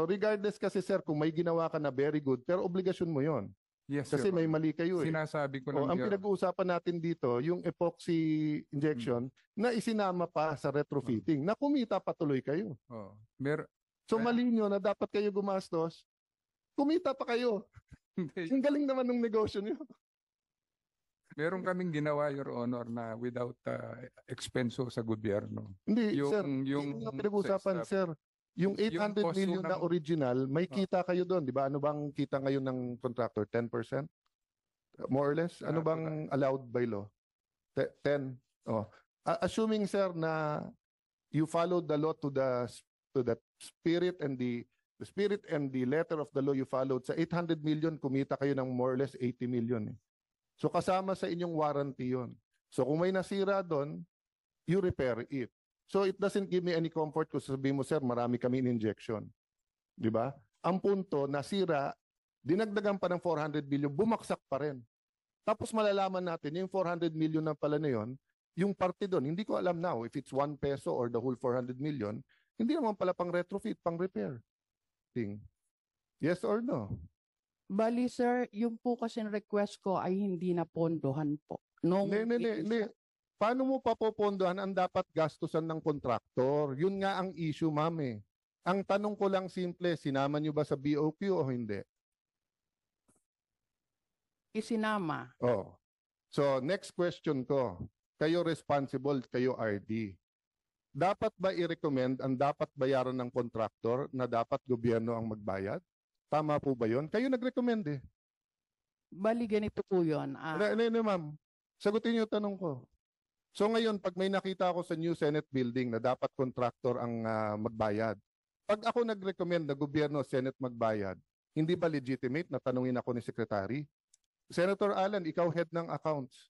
So regardless kasi sir, kung may ginawa ka na very good, pero obligasyon mo yon. Yes, Kasi Your may Honor. mali kayo eh. Sinasabi ko O, lang, ang Your pinag-uusapan natin dito, yung epoxy injection na isinama pa sa retrofitting, na kumita patuloy kayo. Oh, So mali nyo na dapat kayo gumastos, kumita pa kayo. Ang galing naman ng negosyo nyo. meron kaming ginawa, Your Honor, na without expenso sa gobyerno. Hindi, sir. Yung Yung pinag-uusapan, sa- sir. Yung 800 cost million na ng- original, may kita kayo doon, di ba? Ano bang kita ngayon ng contractor? 10%? More or less? Ano bang allowed by law? 10? Oh. Assuming, sir, na you followed the law to the spirit and the spirit and the letter of the law you followed, sa 800 million, kumita kayo ng more or less 80 million. Eh. So kasama sa inyong warranty yon. So kung may nasira doon, you repair it. So it doesn't give me any comfort kung sabihin mo, sir, marami kami in injection. Di ba? Ang punto, nasira, dinagdagan pa ng 400 billion, bumaksak pa rin. Tapos malalaman natin, yung 400 million na pala na yun, yung parte doon, hindi ko alam now if it's 1 peso or the whole 400 million, hindi naman pala pang retrofit, pang repair. Thing. Yes or no? Bali, sir, yung po kasi request ko ay hindi na pondohan po. Hindi. Paano mo papopondohan ang dapat gastusan ng kontraktor? Yun nga ang issue, ma'am eh. Ang tanong ko lang simple, sinama nyo ba sa BOQ o hindi? Isinama. Oh. So, next question ko. Kayo responsible, kayo RD. Dapat ba i-recommend ang dapat bayaran ng kontraktor na dapat gobyerno ang magbayad? Tama po ba yun? Kayo nag-recommend eh. Bali, ganito po yun. Ma'am, sagutin niyo tanong ko. So ngayon, pag may nakita ako sa new Senate building na dapat kontraktor ang magbayad, pag ako nag-recommend na gobyerno, Senate magbayad, hindi ba legitimate na tanungin ako ni Secretary? Senator Alan, ikaw head ng accounts.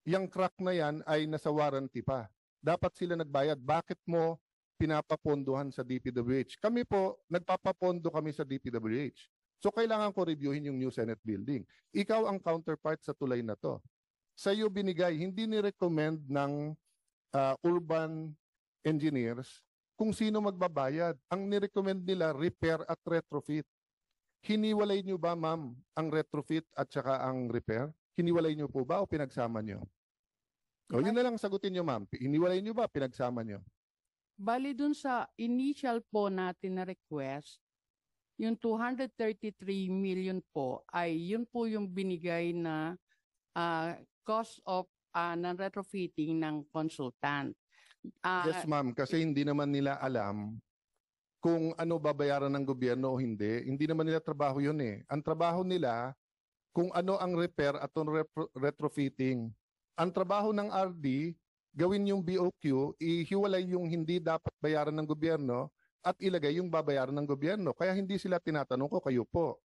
Yang crack na yan ay nasa warranty pa. Dapat sila nagbayad. Bakit mo pinapapondohan sa DPWH? Kami po, nagpapapondo kami sa DPWH. So kailangan ko reviewin yung new Senate building. Ikaw ang counterpart sa tulay na to. Sa iyo binigay, hindi ni-recommend ng urban engineers kung sino magbabayad. Ang ni-recommend nila, repair at retrofit. Hiniwalay nyo ba, ma'am, ang retrofit at saka ang repair? Hiniwalay nyo po ba o pinagsama nyo? O yun na lang sagutin nyo, ma'am. Hiniwalay nyo ba, pinagsama nyo? Bali, dun sa initial po natin na request, yung 233 million po ay yun po yung binigay na cost of ng retrofitting ng consultant. Yes, ma'am. Kasi hindi naman nila alam kung ano babayaran ng gobyerno o hindi. Hindi naman nila trabaho yun eh. Ang trabaho nila, kung ano ang repair at retrofitting. Ang trabaho ng RD, gawin yung BOQ, ihiwalay yung hindi dapat bayaran ng gobyerno at ilagay yung babayaran ng gobyerno. Kaya hindi sila tinatanong ko, kayo po.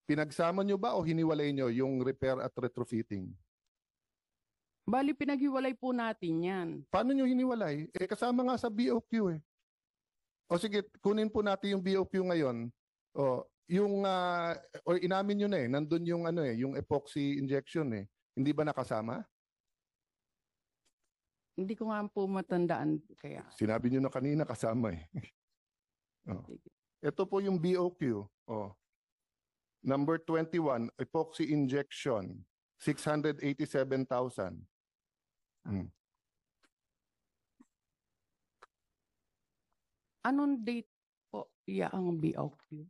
Pinagsama nyo ba o hiniwalay nyo yung repair at retrofitting? Bali, pinaghiwalay po natin yan. Paano nyo hiniwalay? Eh, kasama nga sa BOQ eh. O sige, kunin po natin yung BOQ ngayon. O, yung, o inamin nyo na eh, nandun yung ano eh, yung epoxy injection eh. Hindi ba nakasama? Hindi ko nga po matandaan kaya. Sinabi nyo na kanina kasama eh. Oh. Ito po yung BOQ. Oh. Number 21, epoxy injection, 687,000. Anong date po ang BOQ?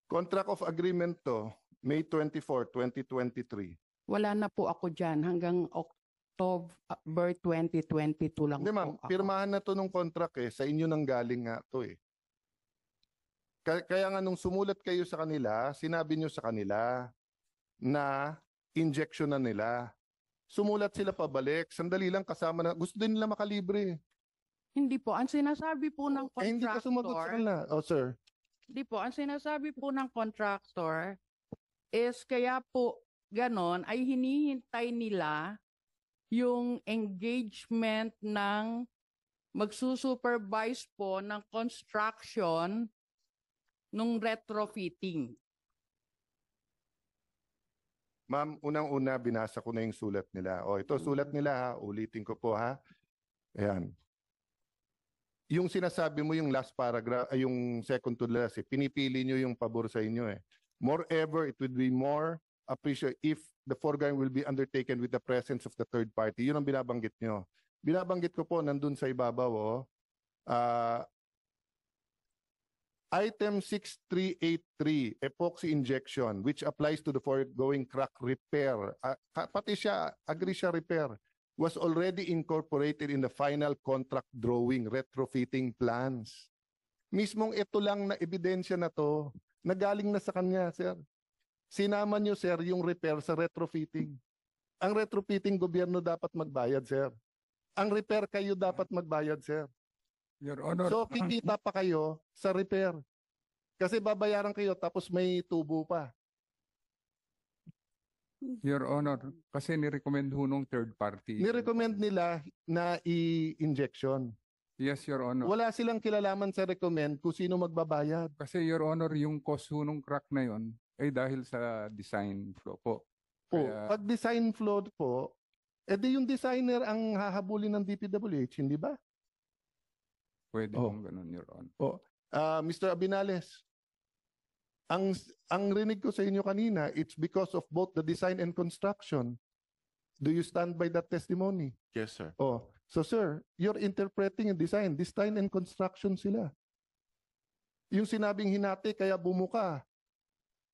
Contract of agreement to, May 24, 2023. Wala na po ako dyan. Hanggang October 2022 lang Hindi po ma'am, ako. pirmahan na to nung contract eh. Sa inyo nang galing nga to eh. Kaya nga nung sumulat kayo sa kanila, sinabi nyo sa kanila na injection na nila. Sumulat sila pabalik. Sandali lang kasama na. Gusto din nila makalibre. Hindi po. Ang sinasabi po ng Eh, hindi ka sumagot sa contractor, kanila. Oh, sir. hindi po. Ang sinasabi po ng contractor is kaya po ganon ay hinihintay nila yung engagement ng magsusupervise po ng construction nung retrofitting. Ma'am, unang-una, binasa ko na yung sulat nila. O, ito, sulat nila ha. Ulitin ko po ha. Ayan. yung sinasabi mo yung last paragraph, ay yung second to last, pinipili nyo yung pabor sa inyo eh. Moreover, it would be more appreciated if the foregoing will be undertaken with the presence of the third party. Yun ang binabanggit nyo. Binabanggit ko po nandun sa ibabaw, Item 6383, epoxy injection, which applies to the foregoing crack repair. Pati siya, agree siya repair, was already incorporated in the final contract drawing, retrofitting plans. Mismong ito lang na ebidensya na to, nagaling na sa kanya, sir. Sinama nyo, sir, yung repair sa retrofitting. Ang retrofitting, gobyerno dapat magbayad, sir. Ang repair kayo dapat magbayad, sir. Your Honor, So, kikita pa kayo sa repair. Kasi babayaran kayo tapos may tubo pa. Your Honor, kasi ni-recommend ho nung third party. Nirecommend nila na i-injection. Yes, Your Honor. Wala silang kilalaman sa recommend kung sino magbabayad. Kasi Your Honor, yung cost ho nung crack na yon ay dahil sa design flaw po. O, Kaya- pag design flaw po, edi yung designer ang hahabulin ng DPWH, hindi ba? Pwede Oh. hong ganun, Your Honor. Mr. Abinales, ang rinig ko sa inyo kanina, it's because of both the design and construction. Do you stand by that testimony? Yes, sir. So sir, you're interpreting a design and construction sila. Yung sinabing hinati kaya bumuka.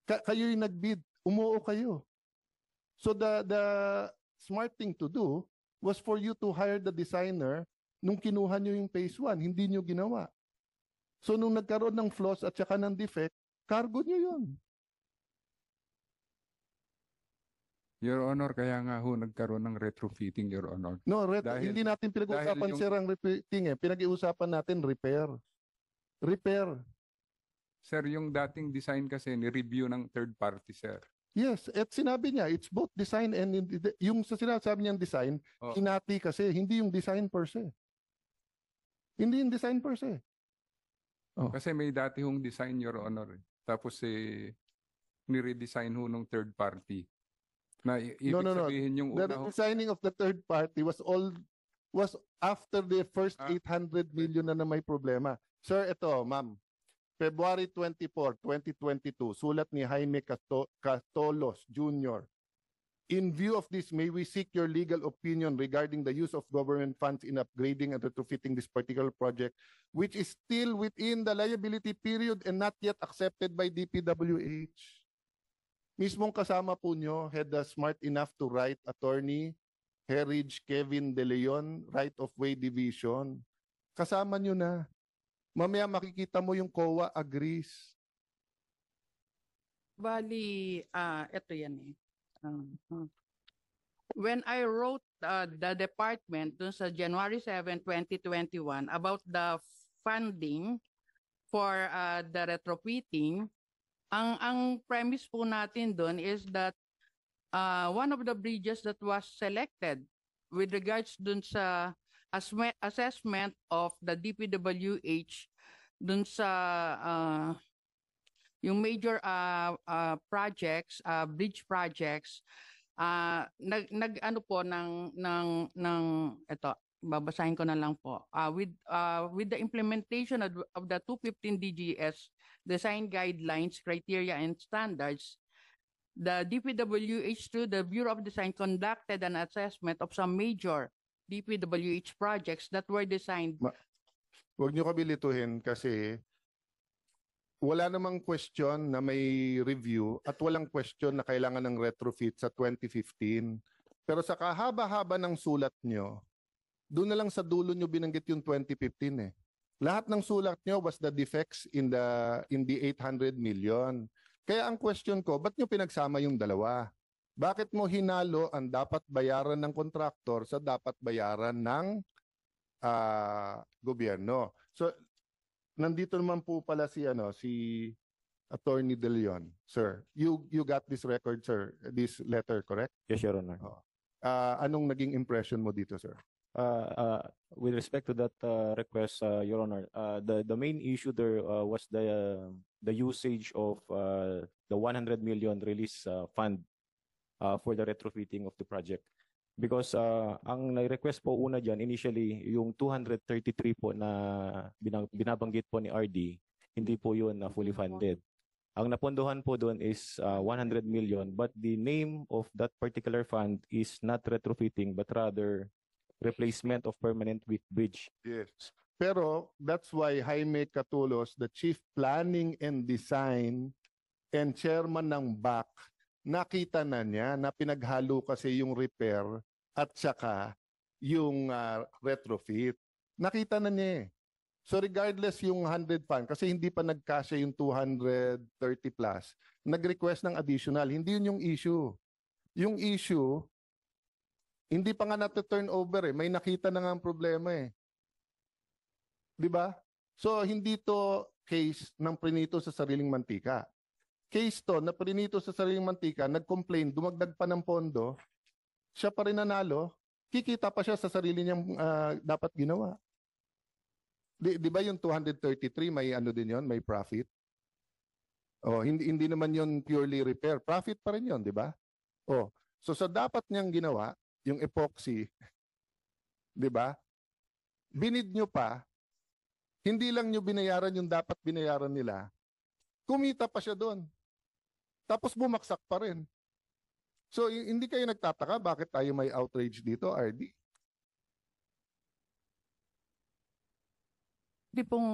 Kayo yung nagbid, umuo kayo. So the smart thing to do was for you to hire the designer nung kinuha nyo yung phase 1, hindi nyo ginawa. So nung nagkaroon ng flaws at saka ng defect, cargo nyo yun. Your Honor, kaya nga ho nagkaroon ng retrofitting, Your Honor. No, Dahil- hindi natin pinag-uusapan dahil yung- sir ang repeating eh. Pinag-iusapan natin repair. Repair. Sir, yung dating design kasi ni-review ng third party, sir. Yes, at sinabi niya, it's both design and yung sa sinasabi niyang design, Oh. hinati kasi, hindi yung design per se. Hindi yung design per se. Kasi may dati hong design, Your Honor. Tapos ni-redesign ho nung third party. Na ibig No. sabihin yung The una ho, designing of the third party was after the first Ah. 800 million na may problema. Sir, ito, ma'am. February 24, 2022, sulat ni Jaime Catolos Jr. In view of this, may we seek your legal opinion regarding the use of government funds in upgrading and retrofitting this particular project, which is still within the liability period and not yet accepted by DPWH. Mismong kasama po nyo, had the smart enough to write attorney Herridge Kevin De Leon, Right of Way Division. Kasama nyo na. Mamaya makikita mo yung COA agrees. Bali, ito yan eh. When I wrote the department dun sa January 7, 2021 about the funding for the retrofitting, ang premise po natin dun is that one of the bridges that was selected with regards dun sa assessment of the DPWH dun sa yung major projects, bridge projects, nag ano po ng ito, babasahin ko na lang po. With the implementation of the 215 DGS design guidelines, criteria and standards, the DPWH through the Bureau of Design conducted an assessment of some major DPWH projects that were designed. Huwag nyo kabilituhin kasi wala namang question na may review at walang question na kailangan ng retrofit sa 2015. Pero sa kahaba-haba ng sulat nyo, doon na lang sa dulo nyo binanggit yung 2015 eh. Lahat ng sulat nyo was the defects in the 800 million. Kaya ang question ko, ba't nyo pinagsama yung dalawa? Bakit mo hinalo ang dapat bayaran ng kontraktor sa dapat bayaran ng gobyerno? So, nandito naman po pala si Attorney De Leon. Sir, you got this record, sir, this letter, correct? Yes, Your Honor. Anong naging impression mo dito, sir? With respect to that request, Your Honor, the main issue there was the usage of the 100 million release fund for the retrofitting of the project. Because ang nai-request po una diyan initially yung 233 po na binabanggit po ni RD, hindi po 'yun na fully funded. Ang napondohan po doon is 100 million, but the name of that particular fund is not retrofitting but rather replacement of permanent weak bridge. Yes. Pero that's why Jaime Catulos, the Chief Planning and Design and Chairman ng BAC, nakita na niya na pinaghalo kasi yung repair at saka yung retrofit. Nakita na niya eh. So regardless yung 100 fund, kasi hindi pa nagkasya yung 230 plus, nag-request ng additional. Hindi yun yung issue. Yung issue, hindi pa nga natin-turn over eh. May nakita na nga ang problema eh. Di ba? So hindi to case ng prinito sa sariling mantika. Case to na prinito sa sariling mantika, nag-complain, dumagdag pa ng pondo, siya pa rin nanalo, kikita pa siya sa sarili niyang dapat ginawa. Di ba yung 233 may ano din yon, may profit? Oh, hindi naman yon purely repair. Profit pa rin yon, di ba? Oh, so sa dapat niyang ginawa, yung epoxy, di ba? Binid nyo pa, hindi lang nyo binayaran yung dapat binayaran nila, kumita pa siya doon. Tapos bumaksak pa rin. So hindi kayo nagtataka bakit tayo may outrage dito, RD? Di pong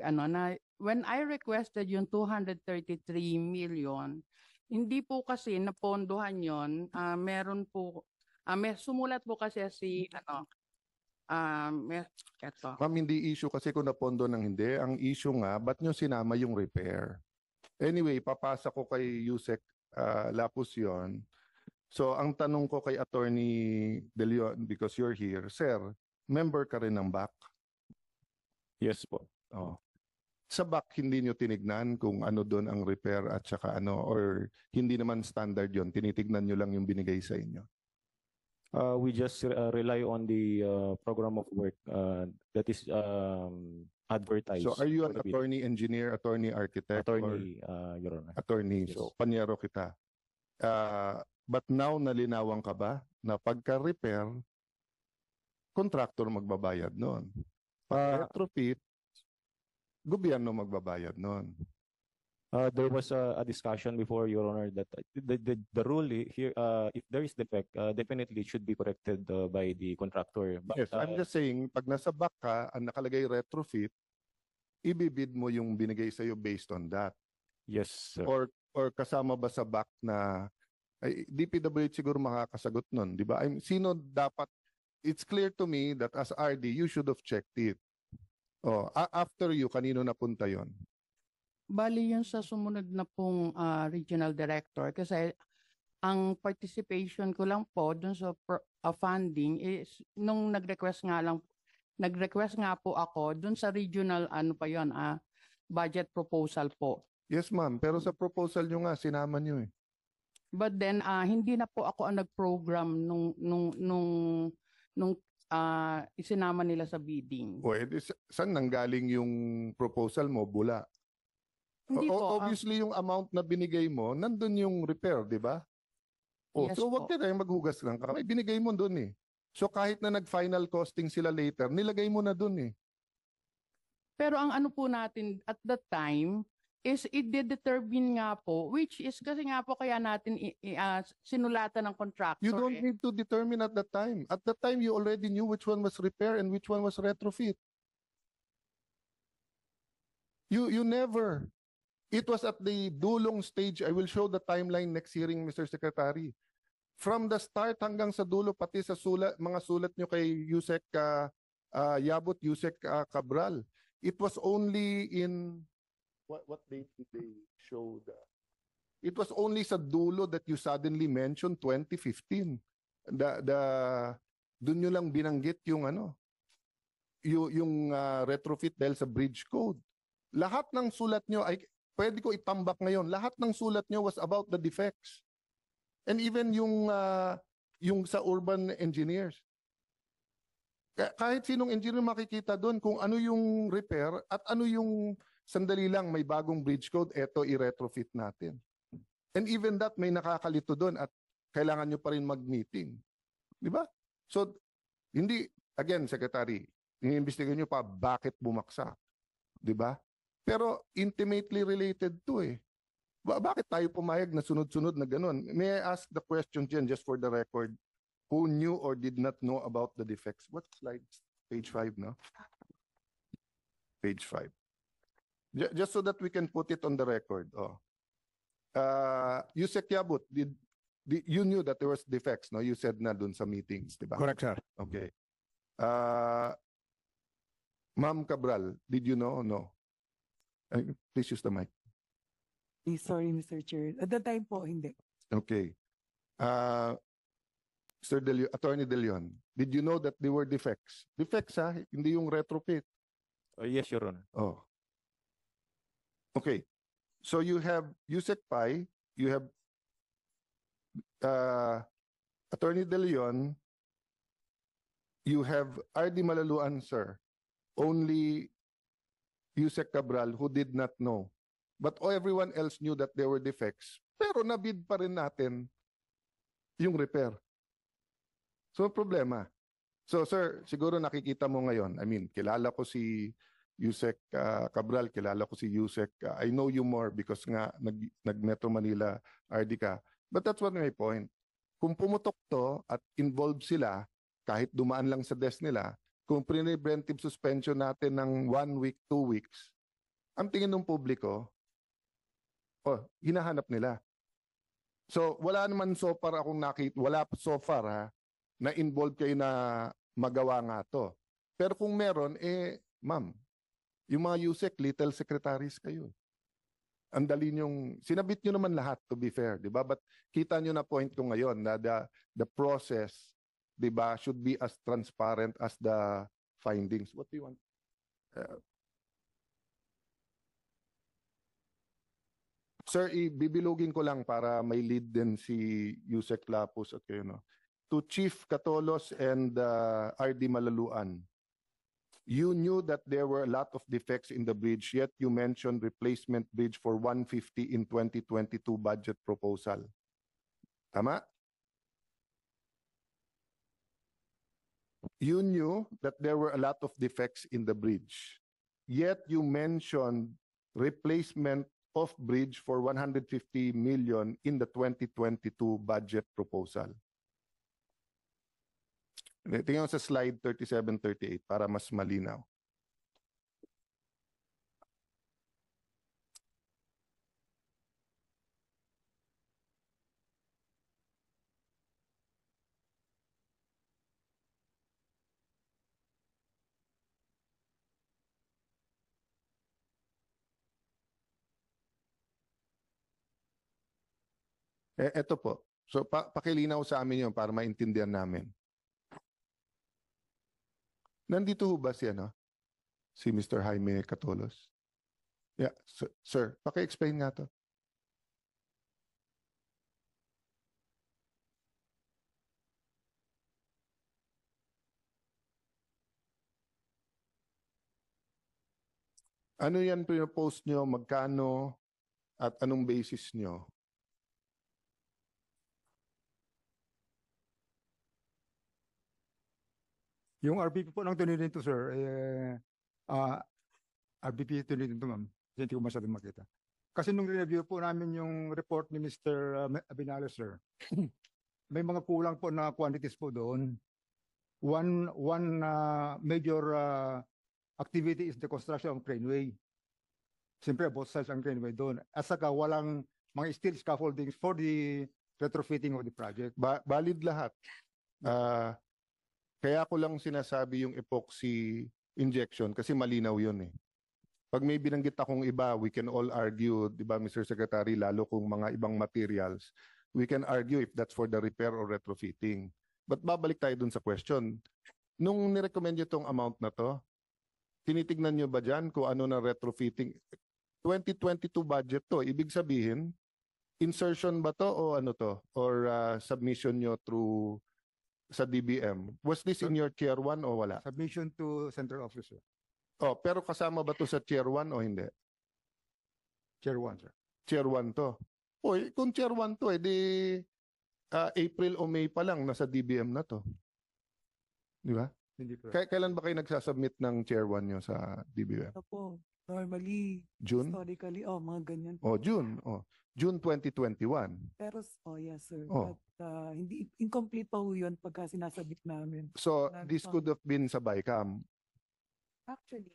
na when I requested yung 233 million, hindi po kasi napondohan yon. Meron po may sumulat po kasi si eto. Ma'am, hindi issue kasi kung napondo ng hindi. Ang issue nga, ba't nyo sinama yung repair? Anyway, papasa ko kay Yusek Lapus yun. So ang tanong ko kay Attorney De Leon, because you're here, sir, member ka rin ng BAC? Yes po. Oh. Sa BAC, hindi nyo tinignan kung ano doon ang repair at saka ano, or hindi naman standard yon, tinitignan nyo lang yung binigay sa inyo? We just rely on the program of work that is advertised. So are you an for the bid. attorney engineer, attorney architect, Attorney, Your Honor? attorney? Yes. So panyero kita. But now nalinawan ka ba na pagka-repair, contractor magbabayad noon? Retrofit, gobyerno magbabayad noon. There was a discussion before, Your Honor, that the rule here, if there is defect, definitely it should be corrected by the contractor. But, Yes, I'm just saying, pag nasa BAC ka, ang nakalagay retrofit, ibibid mo yung binigay sa'yo based on that. yes, sir. Or kasama ba sa BAC na, ay, DPWH siguro makakasagot nun, di ba? Sino dapat, it's clear to me that as RD, you should have checked it. Oh, after you, kanino napunta yon? Bali yun sa sumunod na pong regional director kasi ang participation ko lang po dun sa funding is nung nag-request nga po ako dun sa regional budget proposal po. Yes, ma'am. Pero sa proposal nyo nga, sinama nyo eh. But then hindi na po ako ang nag-program nung isinama nila sa bidding. O, edi, saan nanggaling yung proposal mo? Bula. Hindi po. Obviously, yung amount na binigay mo, nandun yung repair, di ba? O, Yes so wag po. ka tayong maghugas ng kamay. Binigay mo dun eh. So kahit na nag-final costing sila later, nilagay mo na dun eh. Pero ang ano po natin at that time is i-determine nga po, which is kasi nga po kaya natin sinulatan ng contractor. You don't need to determine at that time. At that time, you already knew which one was repair and which one was retrofit. You never. It was at the dulong stage. I will show the timeline next hearing, Mr. Secretary. From the start hanggang sa dulo, pati sa mga sulat nyo kay Yusek Yabut, Yusek Cabral. It was only in, what date did they show that? It was only sa dulo that you suddenly mentioned 2015. Doon nyo lang binanggit yung yung retrofit dahil sa bridge code. Lahat ng sulat nyo ay pwede ko itambak ngayon. Lahat ng sulat nyo was about the defects. And even yung sa urban engineers. Kahit sinong engineer makikita doon kung ano yung repair at ano yung sandali lang may bagong bridge code, eto i-retrofit natin. And even that may nakakalito doon at kailangan nyo pa rin mag-meeting. Di ba? So, hindi, again, Secretary, iniimbestigahan nyo pa bakit bumagsak. Di ba? Pero intimately related to eh. Bakit tayo pumayag na sunod-sunod na ganun? May I ask the question dyan just for the record? Who knew or did not know about the defects? What slide? Page 5, no? Page 5. Just so that we can put it on the record. Oh. Yusek Yabut, you knew that there was defects, no? You said na dun sa meetings, di ba? Correct, sir. Okay. Ma'am Cabral, did you know or no? Please use the mic. Sorry, Mr. Chair. At the time po, hindi. Okay. Attorney De Leon, did you know that there were defects? Defects ha, hindi yung retrofit. Yes, Your Honor. Oh. Okay. So you have Yusek Pai, you have Attorney De Leon, you have RD Malaluan, sir. Only Yusek Cabral who did not know. But everyone else knew that there were defects. Pero nabid pa rin natin yung repair. So, problema. So, sir, siguro nakikita mo ngayon. I mean, kilala ko si Yusek Cabral, kilala ko si Yusek. I know you more because nga nag-Metro Manila RD ka. But that's what my point. Kung pumutok to at involved sila, kahit dumaan lang sa desk nila, kung preventive suspension natin ng 1 week, 2 weeks, ang tingin ng publiko, hinahanap nila. So, wala naman so far akong wala so far ha, na involved kayo na magawa nga to. Pero kung meron, ma'am, yung mga USEC, little secretaries kayo. Ang dali nyong, sinabit nyo naman lahat to be fair, di ba? But kita nyo na point ko ngayon na the process, di ba, should be as transparent as the findings. What do you want? Sir, ibibilugin ko lang para may lead din si Yusek Lapus at kayo, no? To Chief Catolos and RD Malaluan, you knew that there were a lot of defects in the bridge, yet you mentioned replacement bridge for 150 in 2022 budget proposal. Tama? You knew that there were a lot of defects in the bridge, yet you mentioned replacement of bridge for 150 million in the 2022 budget proposal. Tingnan sa slide 37-38 para mas malinaw. Eto po. So pakilinaw sa amin yun para maintindihan namin. Nandito ho ba si si Mr. Jaime Catolos? Yeah, sir, paki-explain nga to. Ano yan pinopost nyo, magkano, at anong basis nyo? Yung RBP po ng 2022, sir, RBP 2022, ma'am, hindi ko masyadong makita. Kasi nung review po namin yung report ni Mr. Abinales, sir, may mga kulang po na quantities po doon. One major activity is the construction of craneway. Siyempre, both sides ang craneway doon. At saka walang mga steel scaffoldings for the retrofitting of the project. Valid lahat. Kaya ko lang sinasabi yung epoxy injection kasi malinaw yun eh. Pag may binanggit akong iba, we can all argue, di ba Mr. Secretary, lalo kung mga ibang materials, we can argue if that's for the repair or retrofitting. But babalik tayo dun sa question. Nung nirecommend nyo itong amount na to, tinitignan nyo ba dyan kung ano na retrofitting? 2022 budget to, ibig sabihin, insertion ba to o ano to? Or submission nyo through sa DBM. Was this in your tier 1 o wala? Submission to Central Office, sir. Oh, pero kasama ba to sa tier 1 o hindi? Tier 1, sir. Tier 1 to. Oy, kung tier 1 to, edi April o May pa lang, nasa DBM na to. Di ba? Hindi po. Kailan ba kayo nagsasubmit ng Chair 1 nyo sa DBM? Ito po, normally, June? historically, mga ganyan. O, June. O, June 2021. Pero, yes sir. Oh. But, hindi, incomplete pa ho yun pagka sinasabit namin. So, Wala this pa. could have been sa BICAM. Actually,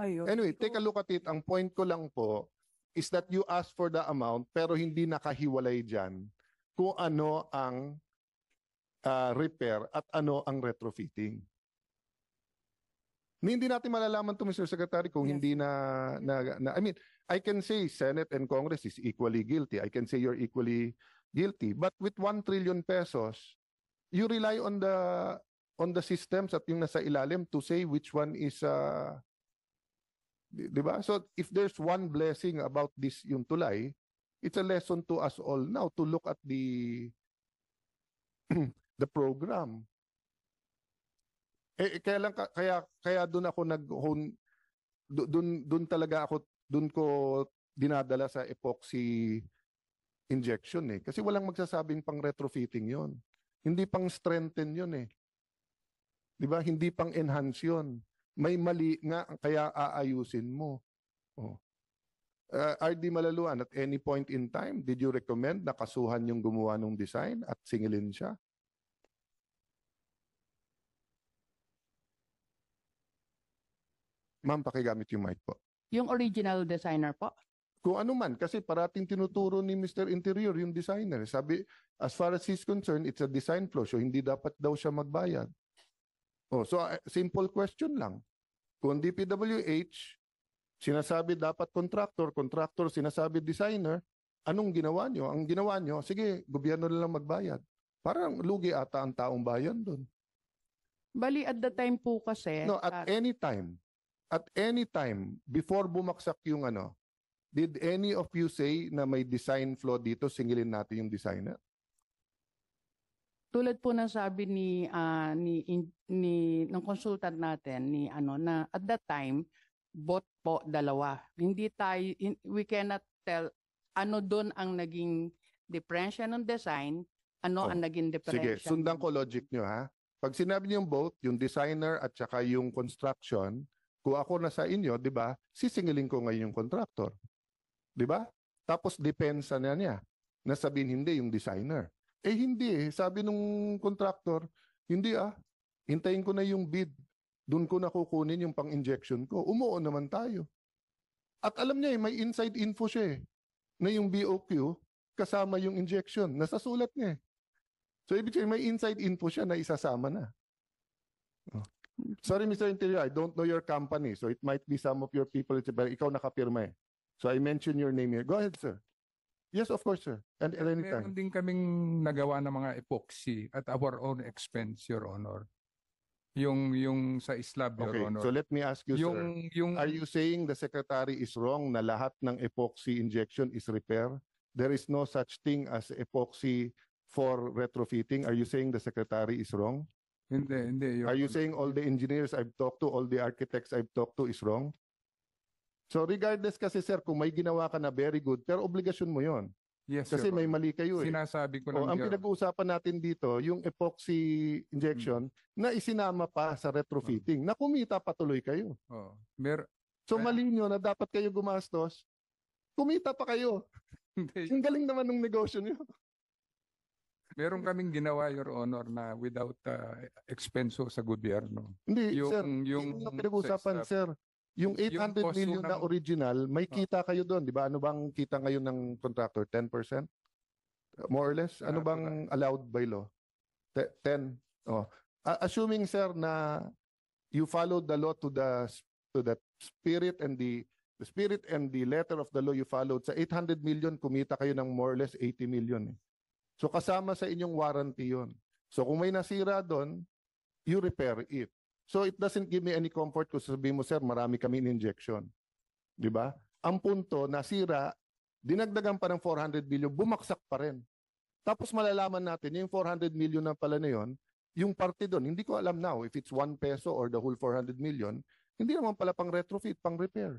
ayun. Anyway, take a look at it. Ang point ko lang po is that you asked for the amount pero hindi nakahiwalay dyan kung ano ang repair at ano ang retrofitting. Hindi natin malalaman to, Mr. Secretary, kung Yes. hindi I mean, I can say Senate and Congress is equally guilty. I can say you're equally guilty. But with 1 trillion pesos, you rely on the systems at yung nasa ilalim to say which one is di ba? So if there's one blessing about this yung tulay, it's a lesson to us all now to look at the the program. Kaya doon ako doon talaga ako doon ko dinadala sa epoxy injection eh. Kasi walang magsasabing pang retrofitting 'yon. Hindi pang strengthen 'yon eh. 'Di ba? Hindi pang enhance 'yon. May mali nga kaya aayusin mo. Oh. RD Malaluan, at any point in time, did you recommend na kasuhan yung gumawa ng design at singilin siya? Ma'am, pakigamit yung mic po. Yung original designer po. Kung ano man, kasi parating tinuturo ni Mr. Interior yung designer. Sabi, as far as he's concerned, it's a design flaw, so hindi dapat daw siya magbayad. Oh, so simple question lang. Kung DPWH, sinasabi dapat contractor sinasabi designer, anong ginawa nyo? Ang ginawa nyo, sige, gobyerno na lang magbayad. Parang lugi ata ang taong bayan doon. Bali, at the time po kasi, No, at any time, before bumaksak yung did any of you say na may design flaw dito, singilin natin yung designer? tulad po ng sabi ng consultant natin na at that time both po dalawa. We cannot tell ano doon ang naging differential ng design, ang naging differential. Sige, sundan ko logic nyo ha. Pag sinabi niyo both, yung designer at saka yung construction, kung ako na sa inyo, di ba, sisingilin ko ngayon yung contractor. Di ba? Tapos depensa na niya. Nasabihin hindi yung designer. Hindi eh. Sabi nung contractor, hindi hintayin ko na yung bid. Doon ko na kukunin yung pang-injection ko. Umuo naman tayo. At alam niya may inside info siya na yung BOQ kasama yung injection. Nasa sulat niya So ibig sabihin may inside info siya na isasama na. Sorry Mr. Interior, I don't know your company. So it might be some of your people. But ikaw nakapirma So I mentioned your name here. Go ahead, sir. Yes, of course, sir. And at any time. Meron din kaming nagawa ng mga epoxy at our own expense, Your Honor. Yung sa slab, Your Okay, Honor. so let me ask you, sir. Are you saying the secretary is wrong na lahat ng epoxy injection is repair? There is no such thing as epoxy for retrofitting. Are you saying the secretary is wrong? Hindi, Your Are you Honor. saying all the engineers I've talked to, all the architects I've talked to is wrong? So regardless kasi sir, kung may ginawa ka na very good, pero obligasyon mo yon. Yes, Kasi Your may Honor. mali kayo Sinasabi ko lang, ang Your pinag-uusapan natin dito, yung epoxy injection na isinama pa sa retrofitting, na kumita patuloy kayo. Oh. So mali nyo na dapat kayo gumastos, kumita pa kayo. Hindi. Yung galing naman ng negosyo nyo. Meron kaming ginawa, Your Honor, na without expenso sa gobyerno. Hindi, sir. Yung Yung pinag-uusapan, sa- sir. Yung 800 cost million na ng- original, may kita kayo doon, di ba? Ano bang kita ngayon ng contractor? 10%? More or less? Ano bang allowed by law? 10? Oh. Assuming, sir, na you followed the law to the spirit and the spirit and the letter of the law you followed, sa 800 million, kumita kayo ng more or less 80 million. So kasama sa inyong warranty yon. So kung may nasira doon, you repair it. So it doesn't give me any comfort kung sabihin mo, sir, marami kami in-injection. Di ba? Ang punto, nasira, dinagdagan pa ng 400 million, bumaksak pa rin. Tapos malalaman natin, yung 400 million na pala na yun, yung parte doon, hindi ko alam now if it's 1 peso or the whole 400 million, hindi naman pala pang retrofit, pang repair.